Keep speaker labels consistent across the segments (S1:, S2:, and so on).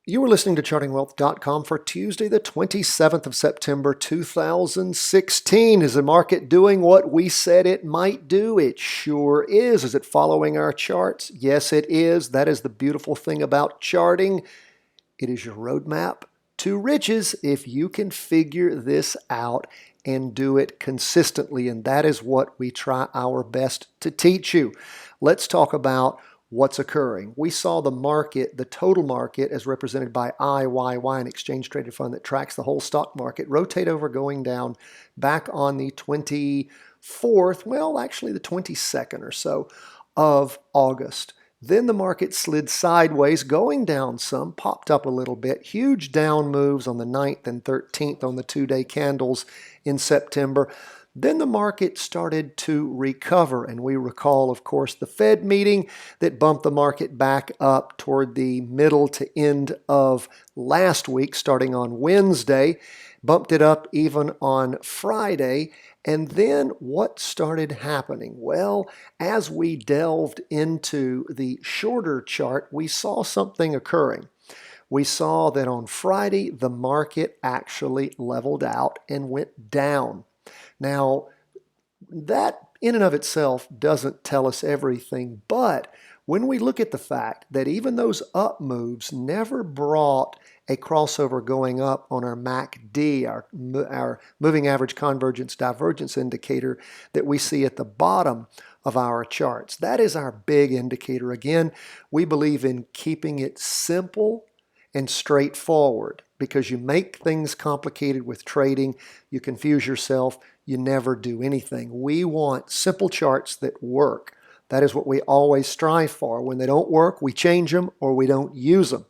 S1: You are listening to chartingwealth.com for Tuesday, the 27th of September, 2016. Is the market doing what we said it might do? It sure is. Is it following our charts? Yes, it is. That is the beautiful thing about charting. It is your roadmap to riches if you can figure this out and do it consistently. And that is what we try our best to teach you. Let's talk about what's occurring. We saw the market, the total market, as represented by IYY, an exchange traded fund that tracks the whole stock market, rotate over going down back on the 24th, well, actually the 22nd or so of August. Then the market slid sideways, going down some, popped up a little bit. Huge down moves on the 9th and 13th on the two-day candles in September. Then the market started to recover, and we recall, of course, the Fed meeting that bumped the market back up toward the middle to end of last week, starting on Wednesday, bumped it up even on Friday. And then what started happening? Well, as we delved into the shorter chart, we saw something occurring. We saw that on Friday, the market actually leveled out and went down. Now, that in and of itself doesn't tell us everything, but when we look at the fact that even those up moves never brought a crossover going up on our MACD, our moving average convergence divergence indicator that we see at the bottom of our charts, that is our big indicator. Again, we believe in keeping it simple and straightforward, because you make things complicated with trading, you confuse yourself, you never do anything. We want simple charts that work. That is what we always strive for. When they don't work, we change them or we don't use them.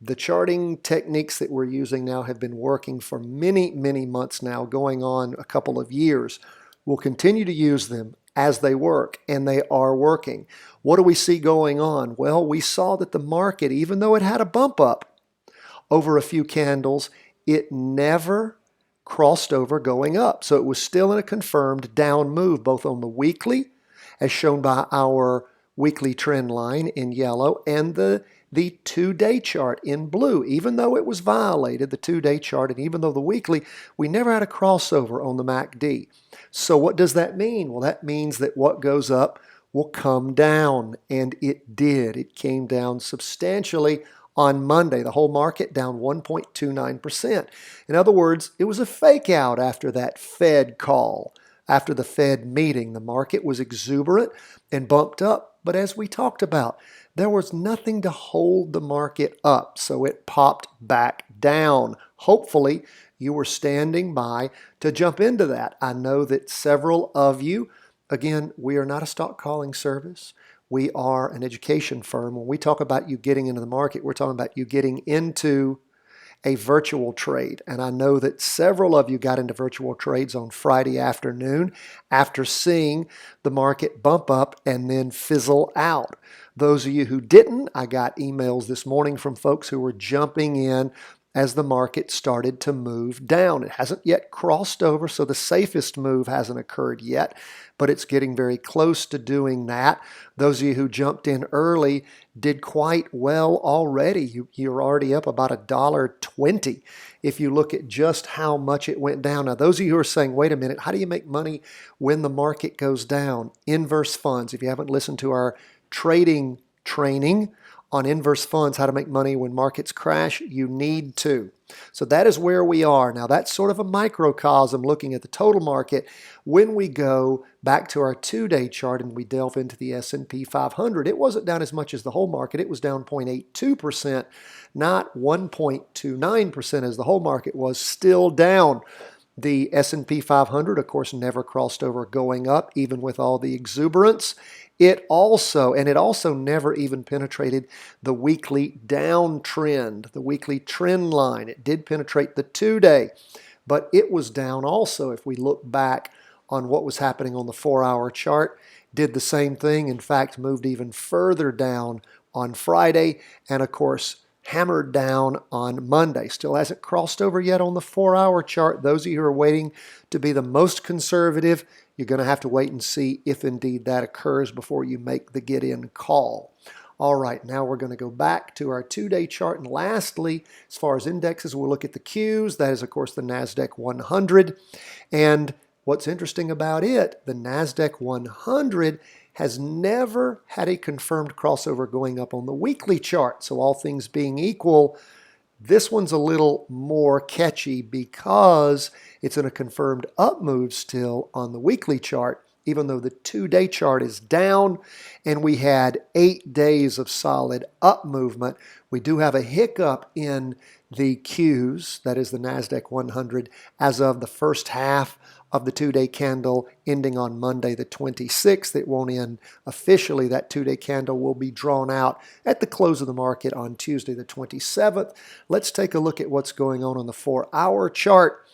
S1: The charting techniques that we're using now have been working for many, many months now, going on a couple of years. We'll continue to use them as they work, and they are working. What do we see going on? Well, we saw that the market, even though it had a bump up over a few candles, it never crossed over going up. So it was still in a confirmed down move, both on the weekly, as shown by our weekly trend line in yellow, and the two-day chart in blue. Even though it was violated, the two-day chart, and even though the weekly, we never had a crossover on the MACD. So what does that mean? Well, that means that what goes up will come down, and it did. It came down substantially on Monday. The whole market down 1.29%. In other words, it was a fake out after that Fed call. After the Fed meeting, the market was exuberant and bumped up. But as we talked about, there was nothing to hold the market up, so it popped back down. Hopefully, you were standing by to jump into that. I know that several of you, again, we are not a stock calling service. We are an education firm. When we talk about you getting into the market, we're talking about you getting into a virtual trade. And I know that several of you got into virtual trades on Friday afternoon after seeing the market bump up and then fizzle out. Those of you who didn't, I got emails this morning from folks who were jumping in as the market started to move down. It hasn't yet crossed over, so the safest move hasn't occurred yet, but it's getting very close to doing that. Those of you who jumped in early did quite well already. You're already up about $1.20 if you look at just how much it went down. Now, those of you who are saying, wait a minute, how do you make money when the market goes down? Inverse funds. If you haven't listened to our trading training on inverse funds, how to make money when markets crash, you need to. So that is where we are. Now, that's sort of a microcosm looking at the total market. When we go back to our two-day chart and we delve into the S&P 500, it wasn't down as much as the whole market. It was down 0.82%, not 1.29% as the whole market was, still down. The S&P 500, of course, never crossed over going up, even with all the exuberance. It also never even penetrated the weekly downtrend, the weekly trend line. It did penetrate the two-day, but it was down also. If we look back on what was happening on the 4-hour chart, did the same thing. In fact, moved even further down on Friday, and of course, hammered down on Monday. Still hasn't crossed over yet on the 4-hour chart. Those of you who are waiting to be the most conservative, you're going to have to wait and see if indeed that occurs before you make the get-in call. All right, now we're going to go back to our 2-day chart. And lastly, as far as indexes, we'll look at the Qs. That is, of course, the NASDAQ 100. And what's interesting about it, the NASDAQ 100 has never had a confirmed crossover going up on the weekly chart. So all things being equal, this one's a little more catchy because it's in a confirmed up move still on the weekly chart, even though the 2-day chart is down and we had 8 days of solid up movement. We do have a hiccup in the Qs, that is the NASDAQ 100, as of the first half of the 2-day candle ending on Monday the 26th. It won't end officially. That 2-day candle will be drawn out at the close of the market on Tuesday the 27th. Let's take a look at what's going on the 4-hour chart.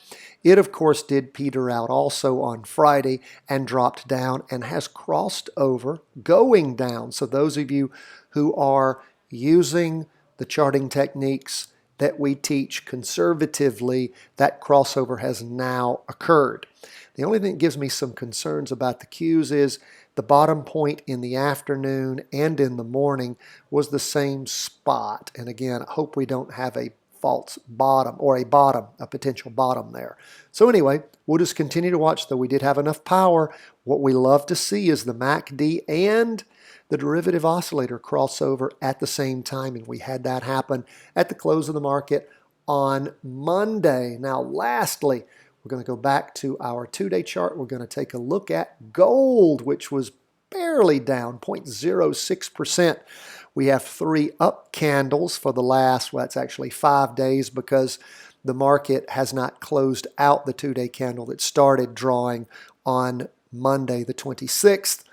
S1: It, of course, did peter out also on Friday and dropped down and has crossed over going down. So those of you who are using the charting techniques that we teach conservatively, that crossover has now occurred. The only thing that gives me some concerns about the Qs is the bottom point in the afternoon and in the morning was the same spot. And again, I hope we don't have a false bottom or a potential bottom there. So anyway, we'll just continue to watch, though we did have enough power. What we love to see is the MACD and the derivative oscillator crossover at the same time, and we had that happen at the close of the market on Monday. Now, lastly, we're going to go back to our 2-day chart. We're going to take a look at gold, which was barely down 0.06%. We have 3 up candles for the last, well, it's actually 5 days because the market has not closed out the 2-day candle that started drawing on Monday the 26th.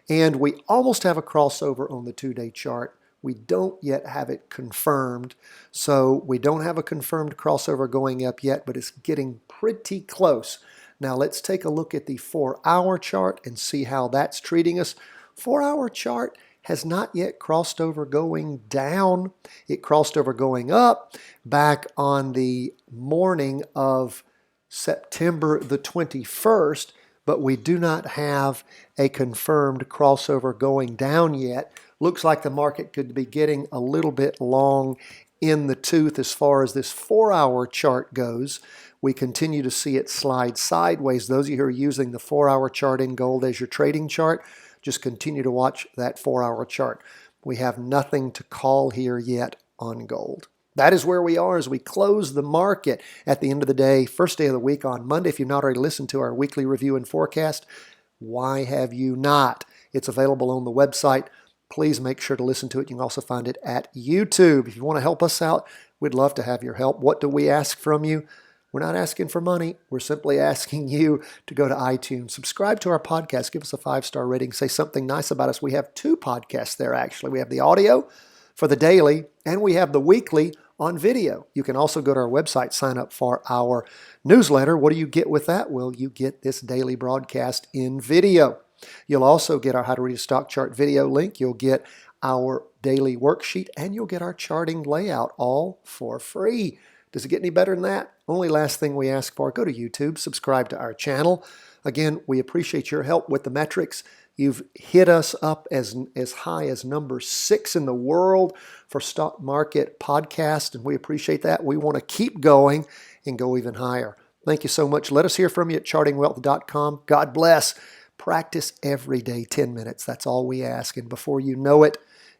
S1: And we almost have a crossover on the 2-day chart. We don't yet have it confirmed. So we don't have a confirmed crossover going up yet, but it's getting pretty close. Now let's take a look at the 4-hour chart and see how that's treating us. 4-hour chart has not yet crossed over going down. It crossed over going up back on the morning of September the 21st, but we do not have a confirmed crossover going down yet. Looks like the market could be getting a little bit long in the tooth as far as this 4-hour chart goes. We continue to see it slide sideways. Those of you who are using the 4-hour chart in gold as your trading chart, just continue to watch that 4-hour chart. We have nothing to call here yet on gold. That is where we are as we close the market at the end of the day, first day of the week on Monday. If you've not already listened to our weekly review and forecast, why have you not? It's available on the website. Please make sure to listen to it. You can also find it at YouTube. If you want to help us out, we'd love to have your help. What do we ask from you? We're not asking for money. We're simply asking you to go to iTunes, subscribe to our podcast, give us a 5-star rating, say something nice about us. We have 2 podcasts there, actually. We have the audio for the daily, and we have the weekly on video. You can also go to our website, sign up for our newsletter. What do you get with that? Well, you get this daily broadcast in video. You'll also get our How to Read a Stock Chart video link. You'll get our daily worksheet, and you'll get our charting layout all for free. Does it get any better than that? Only last thing we ask for, go to YouTube, subscribe to our channel. Again, we appreciate your help with the metrics. You've hit us up as high as number 6 in the world for stock market podcast, and we appreciate that. We want to keep going and go even higher. Thank you so much. Let us hear from you at chartingwealth.com. God bless. Practice every day, 10 minutes. That's all we ask. And before you know it,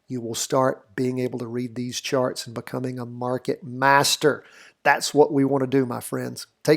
S1: you will start being able to read these charts and becoming a market master. That's what we want to do, my friends. Take